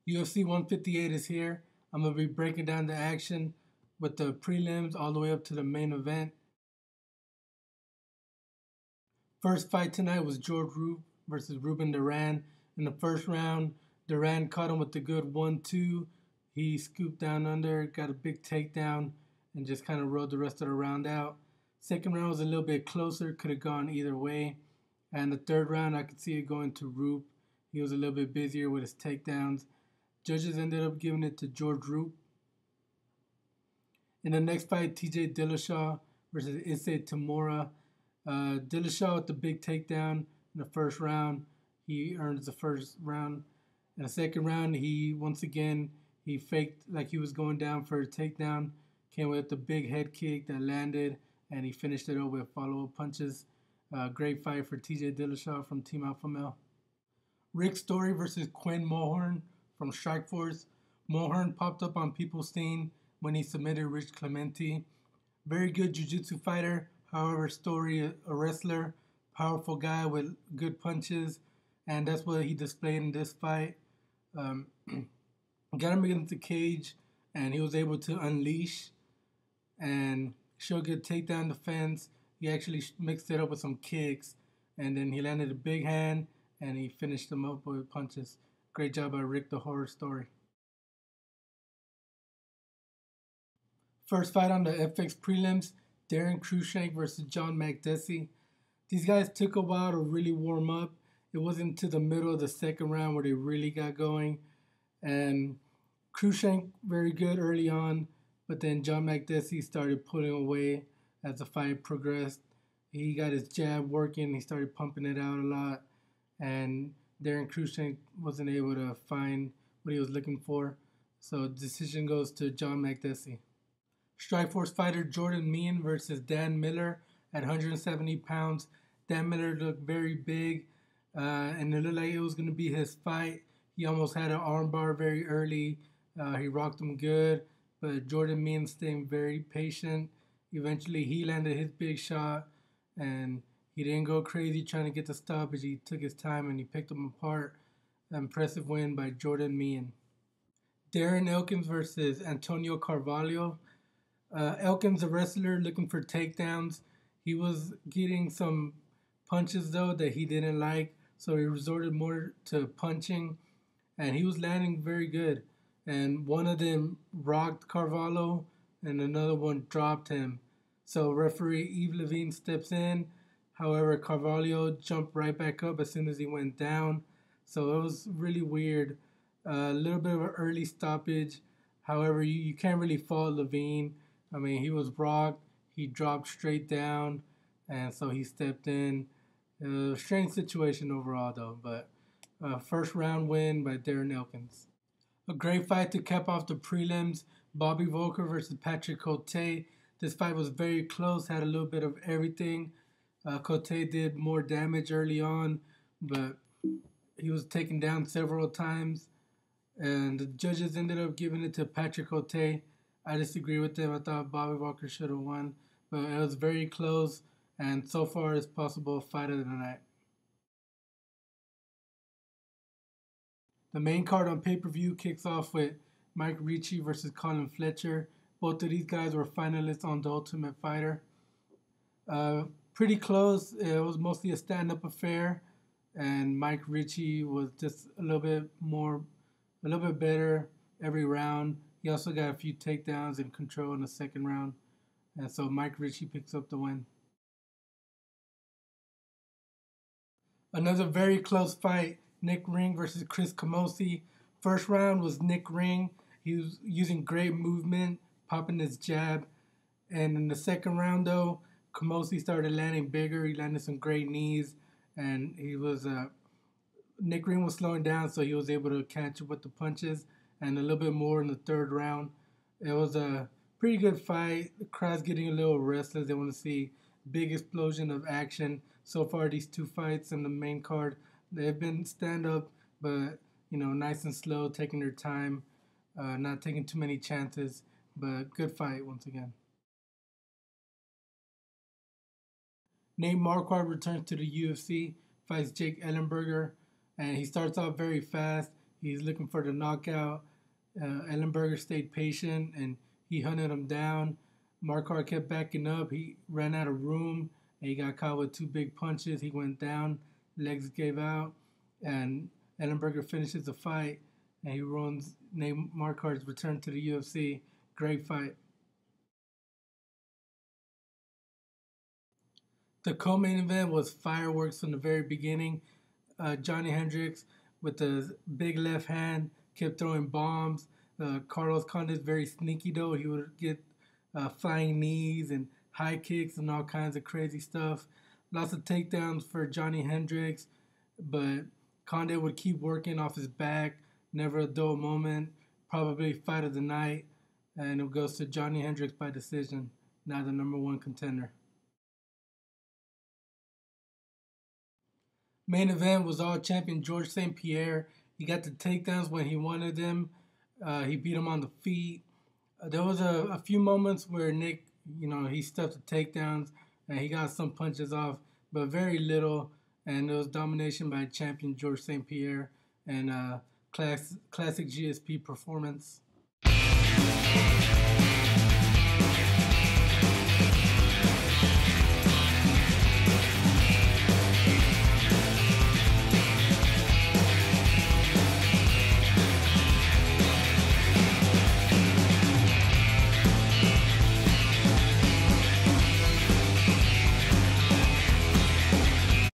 UFC 158 is here. I'm going to be breaking down the action with the prelims all the way up to the main event. First fight tonight was George Roop versus Ruben Daron. In the first round, Daron caught him with the good 1-2. He scooped down under, got a big takedown, and just kind of rode the rest of the round out. Second round was a little bit closer, could have gone either way. And the third round, I could see it going to Roop. He was a little bit busier with his takedowns. Judges ended up giving it to George Roop. In the next fight, TJ Dillashaw versus Issei Tamura. Dillashaw with the big takedown in the first round. He earns the first round. In the second round, he faked like he was going down for a takedown. Came with the big head kick that landed, and he finished it up with follow-up punches. Great fight for TJ Dillashaw from Team Alpha Male. Rick Story versus Quinn Mulhern from Strikeforce. Mulhern popped up on people's scene when he submitted Rich Clemente. Very good jiu-jitsu fighter. However, Story, a wrestler, powerful guy with good punches, and that's what he displayed in this fight. Got him against the cage, and he was able to unleash and show good takedown defense. He actually mixed it up with some kicks, and then he landed a big hand, and he finished him up with punches. Great job by Rick the Horror Story. First fight on the FX prelims, Daron Cruickshank versus John Makdessi. These guys took a while to really warm up. It wasn't to the middle of the second round where they really got going. And Cruickshank very good early on, but then John Makdessi started pulling away as the fight progressed. He got his jab working. He started pumping it out a lot. And Daron Cruickshank wasn't able to find what he was looking for. So the decision goes to John Makdessi. Strikeforce fighter Jordan Meehan versus Dan Miller at 170 pounds. Dan Miller looked very big, and it looked like it was going to be his fight. He almost had an armbar very early. He rocked him good, but Jordan Meehan stayed very patient. Eventually, he landed his big shot, and he didn't go crazy trying to get the stoppage. He took his time, and he picked him apart. An impressive win by Jordan Meehan. Darren Elkins versus Antonio Carvalho. Elkins, a wrestler looking for takedowns. He was getting some punches, though, that he didn't like, so he resorted more to punching, and he was landing very good. And one of them rocked Carvalho, and another one dropped him. So referee Yves Levine steps in. However, Carvalho jumped right back up as soon as he went down. So it was really weird. A little bit of an early stoppage. However, you can't really fault Levine. I mean, he was rocked. He dropped straight down, and so he stepped in. A strange situation overall, though, but first round win by Darren Elkins. A great fight to cap off the prelims. Bobby Voelker versus Patrick Cote. This fight was very close, had a little bit of everything. Cote did more damage early on, but he was taken down several times. And the judges ended up giving it to Patrick Cote. I disagree with them. I thought Bobby Voelker should have won, but it was very close, and so far it's possible fight of the night. The main card on pay-per-view kicks off with Mike Ricci versus Colin Fletcher. Both of these guys were finalists on The Ultimate Fighter. Pretty close. It was mostly a stand-up affair, and Mike Ricci was just a little bit better every round. He also got a few takedowns and control in the second round. And so Mike Ricci picks up the win. Another very close fight, Nick Ring versus Chris Camozzi. First round was Nick Ring. He was using great movement, popping his jab. And in the second round, though, Camozzi started landing bigger. He landed some great knees. And Nick Ring was slowing down, so he was able to catch up with the punches. And a little bit more in the third round. It was a pretty good fight. The crowd's getting a little restless. They want to see big explosion of action. So far, these two fights in the main card, they've been stand-up, but, nice and slow, taking their time, not taking too many chances, but good fight once again. Nate Marquardt returns to the UFC, fights Jake Ellenberger, and he starts off very fast. He's looking for the knockout. Ellenberger stayed patient and he hunted him down. Marquardt kept backing up. He ran out of room and he got caught with 2 big punches. He went down, legs gave out, and Ellenberger finishes the fight and he ruins Nate Marquardt's return to the UFC. Great fight. The co-main event was fireworks from the very beginning. Johny Hendricks with the big left hand kept throwing bombs. Carlos Condit very sneaky though. He would get flying knees and high kicks and all kinds of crazy stuff. Lots of takedowns for Johny Hendricks, but Condit would keep working off his back. Never a dull moment. Probably fight of the night. And it goes to Johny Hendricks by decision. Now the #1 contender. Main event was all champion George St.Pierre. He got the takedowns when he wanted them. He beat him on the feet. There was a few moments where Nick, he stuffed the takedowns and he got some punches off, but very little. And it was domination by champion George St.Pierre and classic GSP performance.